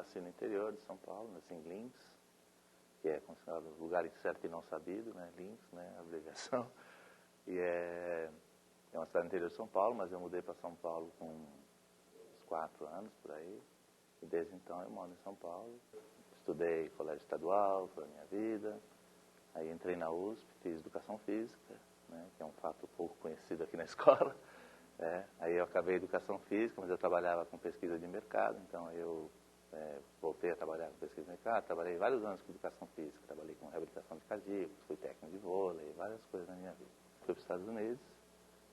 nasci no interior de São Paulo, nasci em Lins, que é considerado lugar incerto e não sabido, né? Lins, né? A abreviação. E é uma cidade no interior de São Paulo, mas eu mudei para São Paulo com uns 4 anos, por aí. E desde então eu moro em São Paulo. Estudei colégio estadual toda a minha vida. Aí entrei na USP, fiz educação física, né? Que é um fato pouco conhecido aqui na escola. Aí eu acabei educação física, mas eu trabalhava com pesquisa de mercado, então eu voltei a trabalhar com pesquisa de mercado, trabalhei vários anos com educação física, trabalhei com reabilitação de cardíacos, fui técnico de vôlei, várias coisas na minha vida. Fui para os Estados Unidos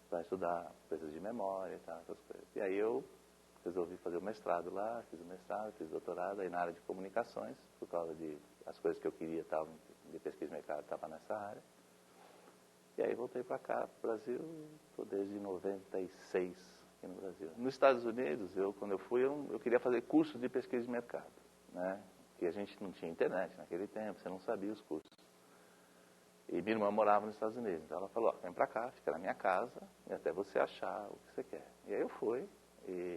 para estudar coisas de memória e tal, essas coisas. E aí eu resolvi fazer o mestrado lá, fiz o mestrado, fiz o doutorado, aí na área de comunicações, por causa de as coisas que eu queria de pesquisa de mercado, estava nessa área. E aí voltei para cá, para o Brasil, estou desde 96 aqui no Brasil. Nos Estados Unidos, quando eu fui, eu queria fazer cursos de pesquisa de mercado, né? Que a gente não tinha internet naquele tempo, você não sabia os cursos. E minha irmã morava nos Estados Unidos, então ela falou, vem para cá, fica na minha casa, e até você achar o que você quer. E aí eu fui,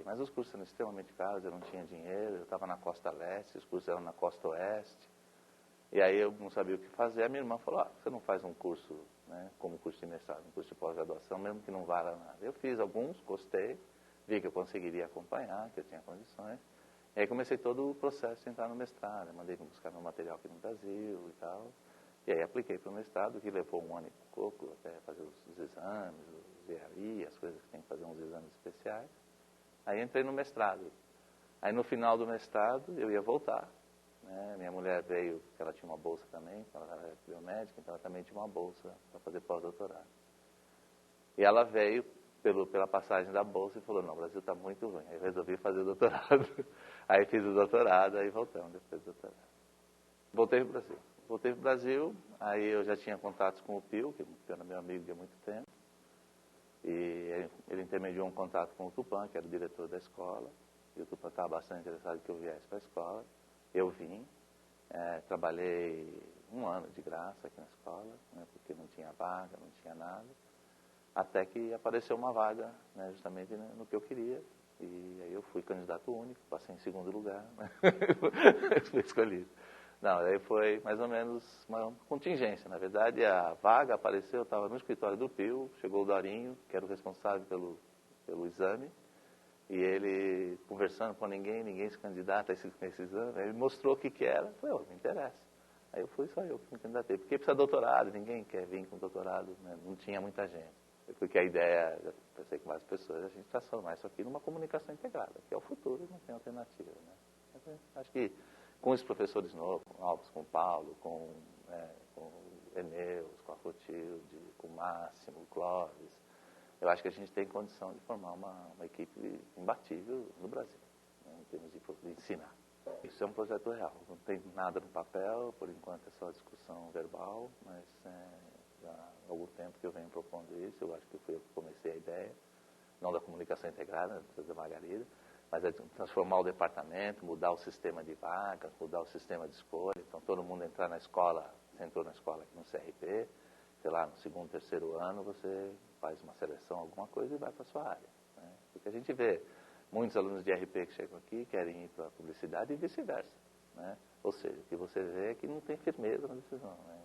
mas os cursos eram extremamente caros, eu não tinha dinheiro, eu estava na costa leste, os cursos eram na costa oeste. E aí eu não sabia o que fazer, a minha irmã falou, você não faz um curso, né, como curso de mestrado, um curso de pós-graduação, mesmo que não valha nada. Eu fiz alguns, gostei, vi que eu conseguiria acompanhar, que eu tinha condições. E aí comecei todo o processo de entrar no mestrado, eu mandei buscar meu material aqui no Brasil e tal. E aí apliquei para o mestrado, que levou 1 ano e pouco, até fazer os exames, os EAI, as coisas que tem que fazer uns exames especiais. Aí entrei no mestrado. Aí no final do mestrado eu ia voltar. Minha mulher veio, porque ela tinha uma bolsa também, ela era biomédica, então ela também tinha uma bolsa para fazer pós-doutorado. E ela veio pela passagem da bolsa e falou, não, o Brasil está muito ruim. Aí eu resolvi fazer o doutorado. Aí fiz o doutorado, aí voltamos depois do doutorado. Voltei para o Brasil. Voltei para o Brasil, aí eu já tinha contatos com o Pio, que era meu amigo de muito tempo. E ele intermediou um contato com o Tupã, que era o diretor da escola. E o Tupã estava bastante interessado que eu viesse para a escola. Eu vim, trabalhei 1 ano de graça aqui na escola, né, porque não tinha vaga, não tinha nada, até que apareceu uma vaga, né, justamente no que eu queria, e aí eu fui candidato único, passei em 2º lugar, né, fui escolhido. Não, aí foi mais ou menos uma contingência, na verdade a vaga apareceu, eu estava no escritório do Pio, chegou o Dorinho, que era o responsável pelo exame, e ele, conversando com ninguém se candidata a esse exame, ele mostrou o que era, eu falei, me interessa. Aí eu fui, só eu que me candidatei, porque precisa de doutorado, ninguém quer vir com doutorado, né? Não tinha muita gente. Porque a ideia, eu pensei com várias pessoas, a gente transformar isso aqui numa comunicação integrada, que é o futuro, não tem alternativa, né? Acho que com os professores novos, com o Paulo, com o Eneus, com a Clotilde, com o Máximo, o Clóvis, eu acho que a gente tem condição de formar uma equipe imbatível no Brasil, né, em termos de ensinar. Isso é um projeto real, não tem nada no papel, por enquanto é só discussão verbal, mas já há algum tempo que eu venho propondo isso, eu acho que fui eu que comecei a ideia, não da comunicação integrada, da Margarida, mas é transformar o departamento, mudar o sistema de vagas, mudar o sistema de escolha, então todo mundo entrar na escola, você entrou na escola aqui no CRP, sei lá, no 2º, 3º ano, você faz uma seleção, alguma coisa e vai para a sua área, né? Porque a gente vê muitos alunos de RP que chegam aqui querem ir para a publicidade e vice-versa, né? Ou seja, o que você vê é que não tem firmeza na decisão, né?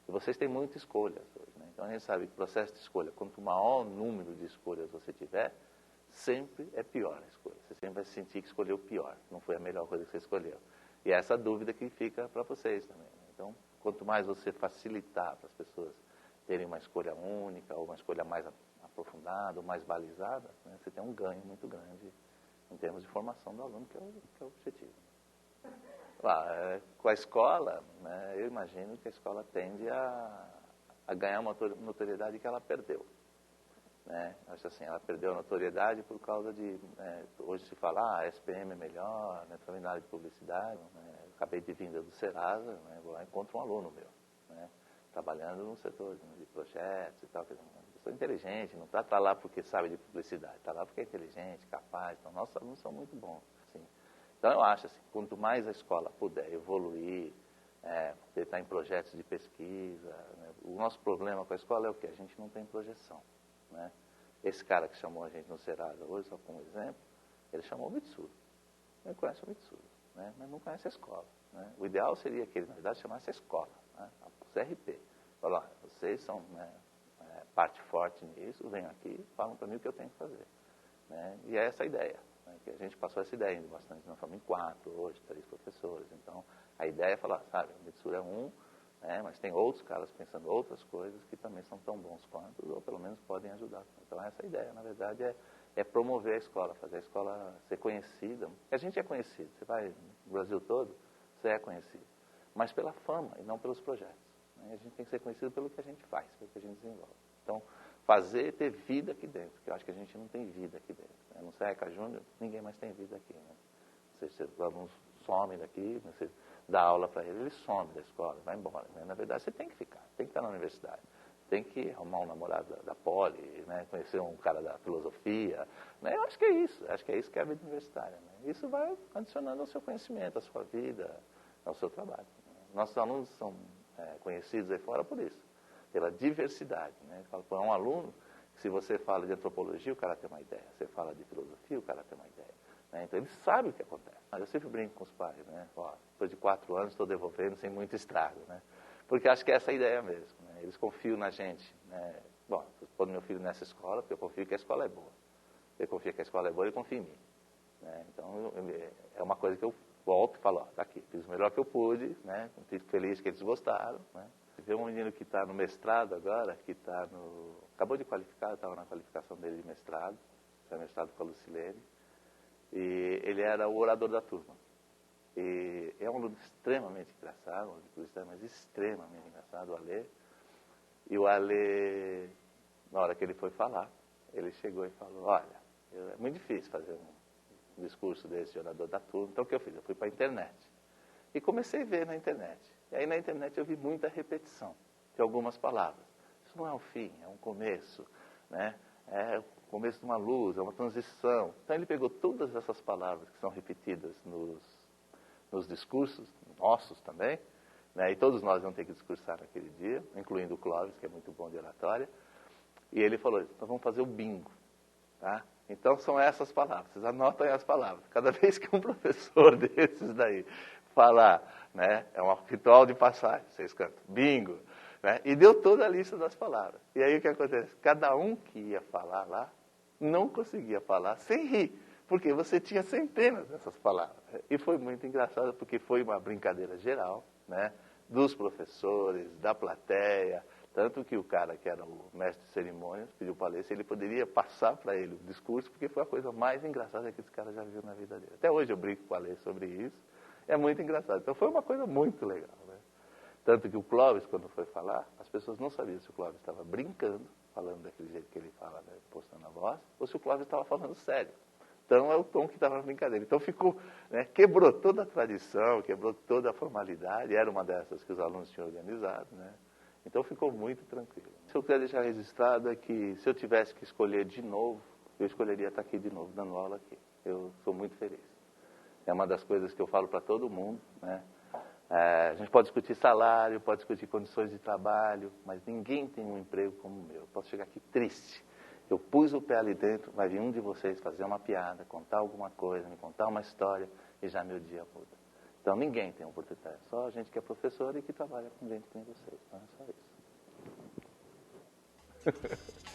E vocês têm muitas escolhas hoje, né? Então a gente sabe que o processo de escolha, quanto maior número de escolhas você tiver, sempre é pior a escolha. Você sempre vai sentir que escolheu o pior, não foi a melhor coisa que você escolheu. E é essa dúvida que fica para vocês também, né? Então, quanto mais você facilitar para as pessoas terem uma escolha única, ou uma escolha mais aprofundada, ou mais balizada, né, você tem um ganho muito grande em termos de formação do aluno, que é o objetivo. Com a escola, né, eu imagino que a escola tende a ganhar uma notoriedade que ela perdeu. Né? Acho assim, ela perdeu a notoriedade por causa de... hoje se fala, a SPM é melhor, né, também na área de publicidade. Né? Eu acabei de vir do Serasa, né, vou lá e encontro um aluno meu, né, trabalhando no setor de projetos e tal. Uma pessoa inteligente, não está lá porque sabe de publicidade, está lá porque é inteligente, capaz. Então, nossos alunos são muito bons. Assim. Então, eu acho assim, quanto mais a escola puder evoluir, estar em projetos de pesquisa, né? O nosso problema com a escola é o quê? A gente não tem projeção. Né? Esse cara que chamou a gente no Serasa hoje, só como exemplo, ele chamou o Mitsuru. Ele conhece o Mitsuru. né? Mas não conhece a escola. Né? O ideal seria que ele, na verdade, chamasse a escola, né? A CRP. Falar, vocês são, né, parte forte nisso, venham aqui, falam para mim o que eu tenho que fazer. Né? E é essa a ideia, né? Que a gente passou essa ideia indo bastante. Nós estamos em 4 hoje, 3 professores. Então, a ideia é falar, sabe, a Mitsuru é um, né, mas tem outros caras pensando outras coisas que também são tão bons quanto, ou pelo menos podem ajudar. Então, essa ideia, na verdade, é promover a escola, fazer a escola ser conhecida. A gente é conhecido, você vai no Brasil todo, você é conhecido, mas pela fama e não pelos projetos. Né? A gente tem que ser conhecido pelo que a gente faz, pelo que a gente desenvolve. Então, fazer ter vida aqui dentro, porque eu acho que a gente não tem vida aqui dentro. Né? No CECA Júnior, ninguém mais tem vida aqui. Né? Os alunos somem daqui, você dá aula para ele some da escola, vai embora. Né? Na verdade, você tem que ficar, tem que estar na universidade. Tem que arrumar um namorado da Poli, né? Conhecer um cara da filosofia. Né? Eu acho que é isso que é a vida universitária. Né? Isso vai adicionando ao seu conhecimento, à sua vida, ao seu trabalho. Né? Nossos alunos são conhecidos aí fora por isso, pela diversidade. Né? Para um aluno, se você fala de antropologia, o cara tem uma ideia. Você fala de filosofia, o cara tem uma ideia. Né? Então, ele sabe o que acontece. Eu sempre brinco com os pais. Né? Ó, depois de 4 anos, estou devolvendo sem muito estrago. Né? Porque acho que é essa a ideia mesmo. Né? Eles confiam na gente. Né? Bom, eu ponho meu filho nessa escola porque eu confio que a escola é boa. Ele confia que a escola é boa, ele confia em mim. Né? Então, é uma coisa que eu volto e falo, ó, tá aqui, fiz o melhor que eu pude, né? Fico feliz que eles gostaram. Né? Tem um menino que está no mestrado agora, que está no... acabou de qualificar, estava na qualificação dele de mestrado, foi mestrado com a Lucilene, e ele era o orador da turma. E é um aluno extremamente engraçado, mas extremamente engraçado, o Alê. E o Alê, na hora que ele foi falar, ele chegou e falou, olha, é muito difícil fazer um discurso desse de orador da turma. Então o que eu fiz? Eu fui para a internet. E comecei a ver na internet. E aí na internet eu vi muita repetição de algumas palavras. Isso não é um fim, é um começo, né? É o começo de uma luz, é uma transição. Então ele pegou todas essas palavras que são repetidas nos discursos, nossos também, né? E todos nós vamos ter que discursar naquele dia, incluindo o Clóvis, que é muito bom de oratória. E ele falou, então vamos fazer o bingo, tá? Então são essas palavras, vocês anotam as palavras. Cada vez que um professor desses daí falar, né, é um ritual de passagem, vocês cantam, bingo, né? E deu toda a lista das palavras. E aí o que acontece? Cada um que ia falar lá, não conseguia falar sem rir, porque você tinha centenas dessas palavras. E foi muito engraçado, porque foi uma brincadeira geral, né, dos professores, da plateia, tanto que o cara que era o mestre de cerimônias pediu para ler se ele poderia passar para ele o discurso, porque foi a coisa mais engraçada que esse cara já viu na vida dele. Até hoje eu brinco com a Lê sobre isso, é muito engraçado. Então foi uma coisa muito legal. Né? Tanto que o Clóvis, quando foi falar, as pessoas não sabiam se o Clóvis estava brincando, falando daquele jeito que ele fala, né, postando a voz, ou se o Clóvis estava falando sério. Então é o tom que estava na brincadeira. Então ficou, né, quebrou toda a tradição, quebrou toda a formalidade, era uma dessas que os alunos tinham organizado, né? Então ficou muito tranquilo. O que eu quero deixar registrado é que se eu tivesse que escolher de novo, eu escolheria estar aqui de novo, dando aula aqui. Eu sou muito feliz. É uma das coisas que eu falo para todo mundo, né? A gente pode discutir salário, pode discutir condições de trabalho, mas ninguém tem um emprego como o meu. Eu posso chegar aqui triste. Eu pus o pé ali dentro, vai vir um de vocês fazer uma piada, contar alguma coisa, me contar uma história e já meu dia muda. Então ninguém tem oportunidade, só a gente que é professor e que trabalha com gente que nem vocês. Então é só isso.